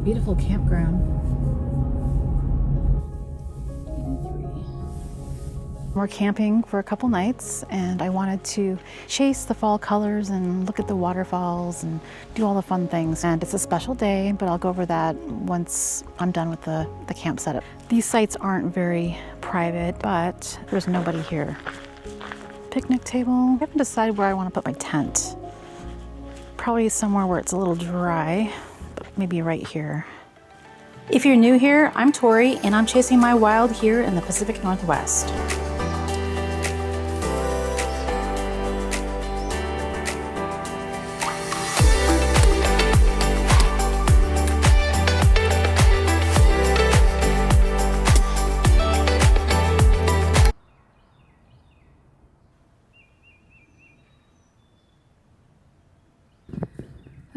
Beautiful campground. We're camping for a couple nights, and I wanted to chase the fall colors and look at the waterfalls and do all the fun things. And it's a special day, but I'll go over that once I'm done with the camp setup. These sites aren't very private, but there's nobody here. Picnic table. I haven't decided where I want to put my tent. Probably somewhere where it's a little dry, but maybe right here. If you're new here, I'm Tori, and I'm chasing my wild here in the Pacific Northwest.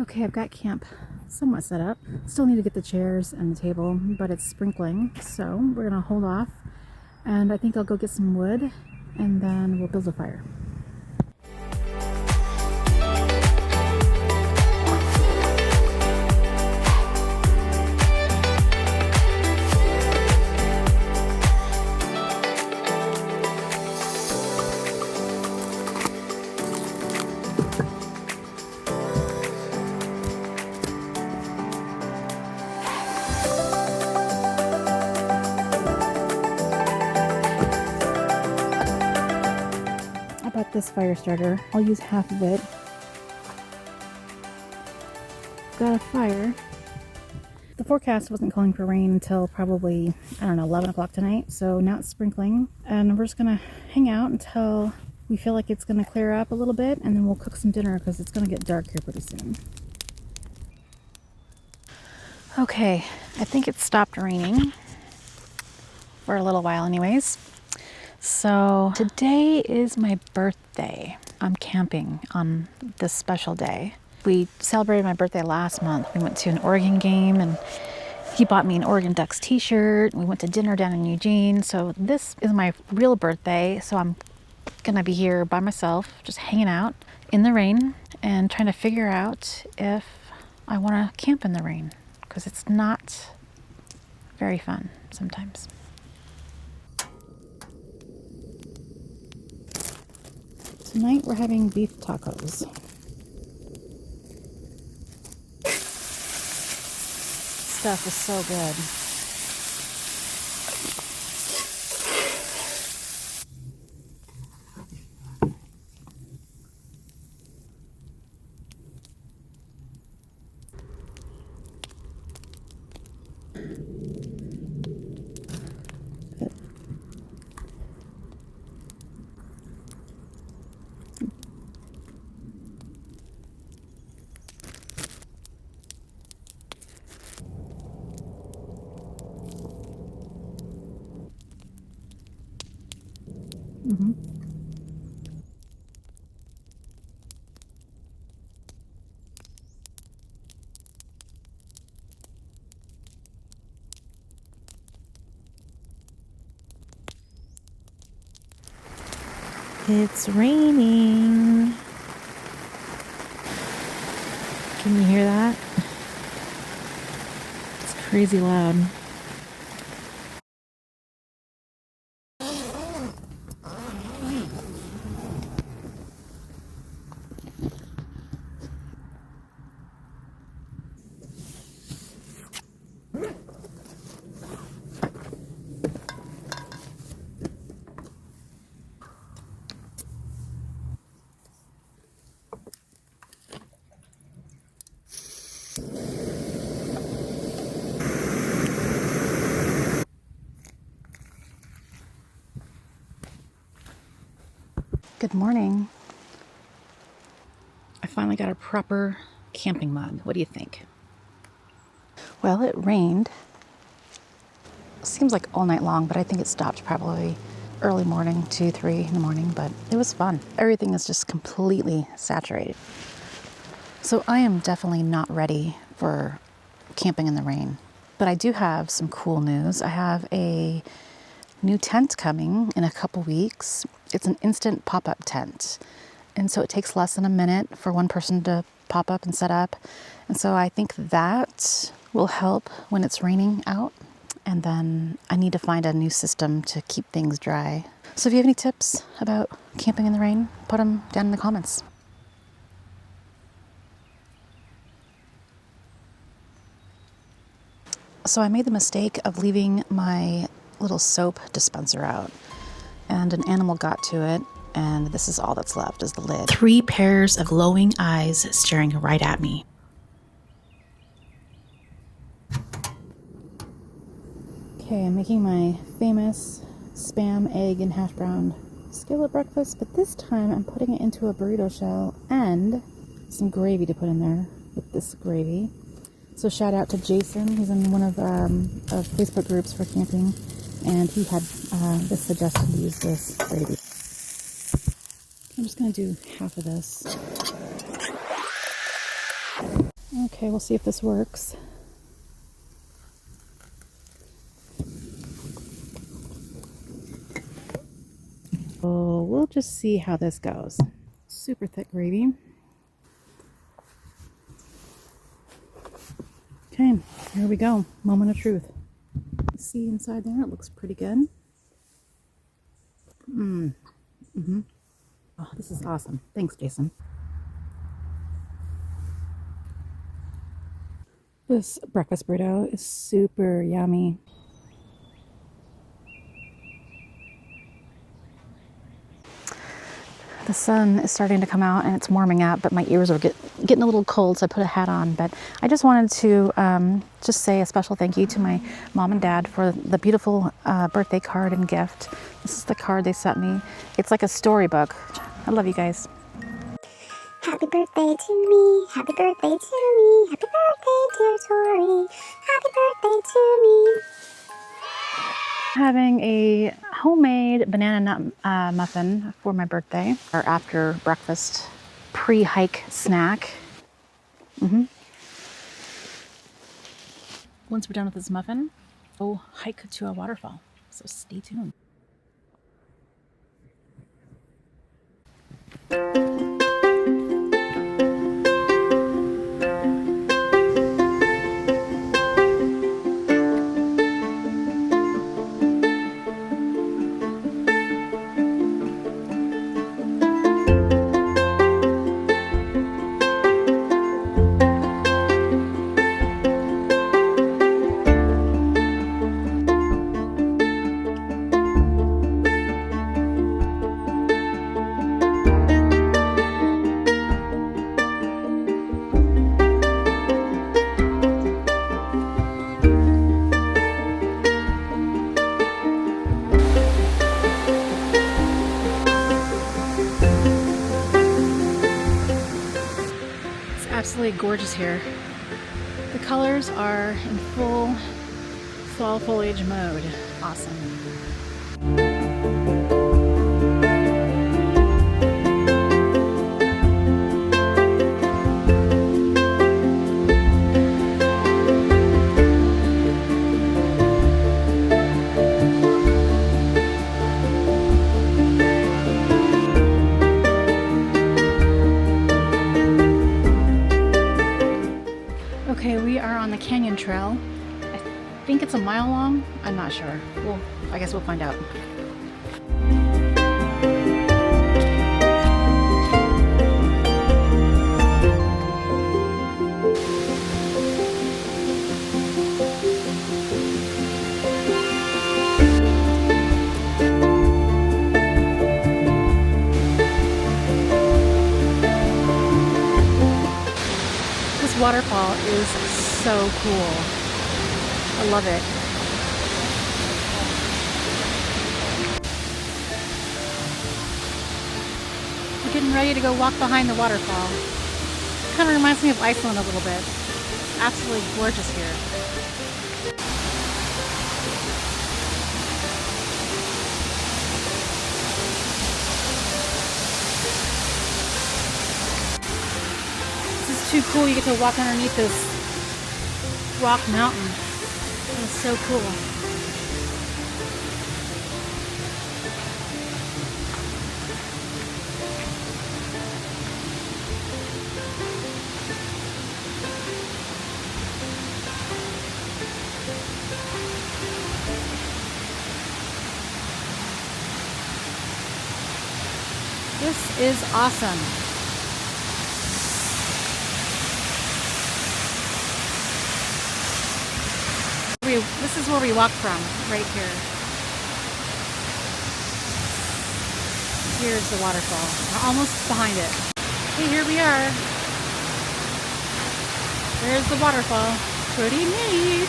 Okay, I've got camp somewhat set up. Still need to get the chairs and the table, but it's sprinkling, so we're gonna hold off. And I think I'll go get some wood, and then we'll build a fire. This fire starter. I'll use half of it. Got a fire. The forecast wasn't calling for rain until probably, I don't know, 11 o'clock tonight. So now it's sprinkling, and we're just gonna hang out until we feel like it's gonna clear up a little bit, and then we'll cook some dinner because it's gonna get dark here pretty soon. Okay, I think it stopped raining for a little while anyways. So today is my birthday. I'm camping on this special day. We celebrated my birthday last month. We went to an Oregon game, and he bought me an Oregon Ducks t-shirt. We went to dinner down in Eugene. So this is my real birthday. So I'm gonna be here by myself, just hanging out in the rain and trying to figure out if I wanna camp in the rain, because it's not very fun sometimes. Tonight we're having beef tacos. Stuff is so good. Mm-hmm. It's raining. Can you hear that? It's crazy loud. Good morning. I finally got a proper camping mug. What do you think? Well, it rained. Seems like all night long, but I think it stopped probably early morning, 2, 3 in the morning, but it was fun. Everything is just completely saturated. So I am definitely not ready for camping in the rain, but I do have some cool news. I have a new tent coming in a couple weeks. It's an instant pop-up tent. And so it takes less than a minute for one person to pop up and set up. And so I think that will help when it's raining out. And then I need to find a new system to keep things dry. So if you have any tips about camping in the rain, put them down in the comments. So I made the mistake of leaving my little soap dispenser out, and an animal got to it, and this is all that's left is the lid. 3 pairs of glowing eyes staring right at me. Okay, I'm making my famous Spam, egg, and hash brown skillet breakfast, but this time I'm putting it into a burrito shell and some gravy to put in there with this gravy. So shout out to Jason. He's in one of Facebook groups for camping, and he had this suggestion to use this gravy. I'm just going to do half of this. Okay, we'll see if this works. So we'll just see how this goes. Super thick gravy. Okay, here we go. Moment of truth. See inside there, it looks pretty good. Oh, this is awesome. Thanks, Jason. This breakfast burrito is super yummy. The sun is starting to come out and it's warming up, but my ears are getting a little cold, so I put a hat on. But I just wanted to just say a special thank you to my mom and dad for the beautiful birthday card and gift. This is the card they sent me. It's like a storybook. I love you guys. Happy birthday to me, happy birthday to me, happy birthday dear Tori, happy birthday to me. Having a homemade banana nut muffin for my birthday, or after breakfast pre-hike snack. Once we're done with this muffin, we'll hike to a waterfall, so stay tuned. Absolutely gorgeous here. The colors are in full fall foliage mode. Awesome. Okay, we are on the canyon trail. I think it's a mile long. I'm not sure. Well, I guess we'll find out. This waterfall is so cool. I love it. We're getting ready to go walk behind the waterfall. Kind of reminds me of Iceland a little bit. It's absolutely gorgeous here. Too cool. You get to walk underneath this rock mountain. It's so cool. This is awesome. This is where we walk from, right here. Here's the waterfall. We're almost behind it. Hey, here we are. There's the waterfall. Pretty neat.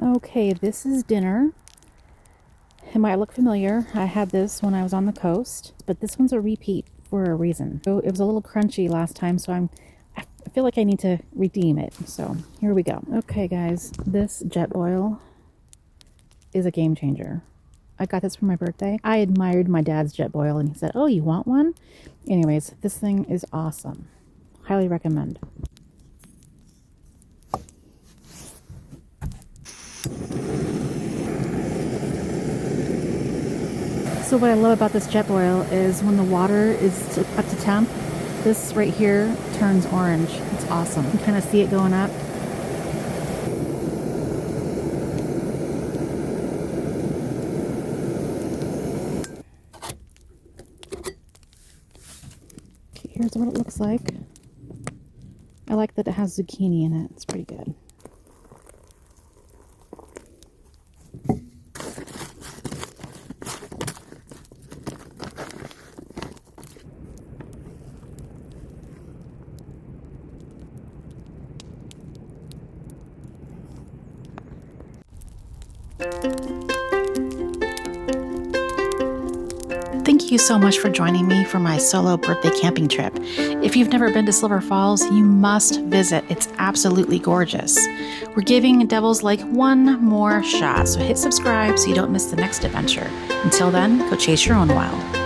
Okay, this is dinner. It might look familiar. I had this when I was on the coast, but this one's a repeat for a reason. So it was a little crunchy last time, so I feel like I need to redeem it. So here we go. Okay, guys, this jet boil is a game changer. I got this for my birthday. I admired my dad's jet boil, and he said, "Oh, you want one?" Anyways, this thing is awesome. Highly recommend. So what I love about this jet boil is when the water is up to temp, this right here turns orange. It's awesome. You can kind of see it going up. Okay, here's what it looks like. I like that it has zucchini in it. It's pretty good. Thank you so much for joining me for my solo birthday camping trip. If you've never been to Silver Falls, you must visit. It's absolutely gorgeous. We're giving Devil's Lake one more shot, so hit subscribe so you don't miss the next adventure. Until then, go chase your own wild.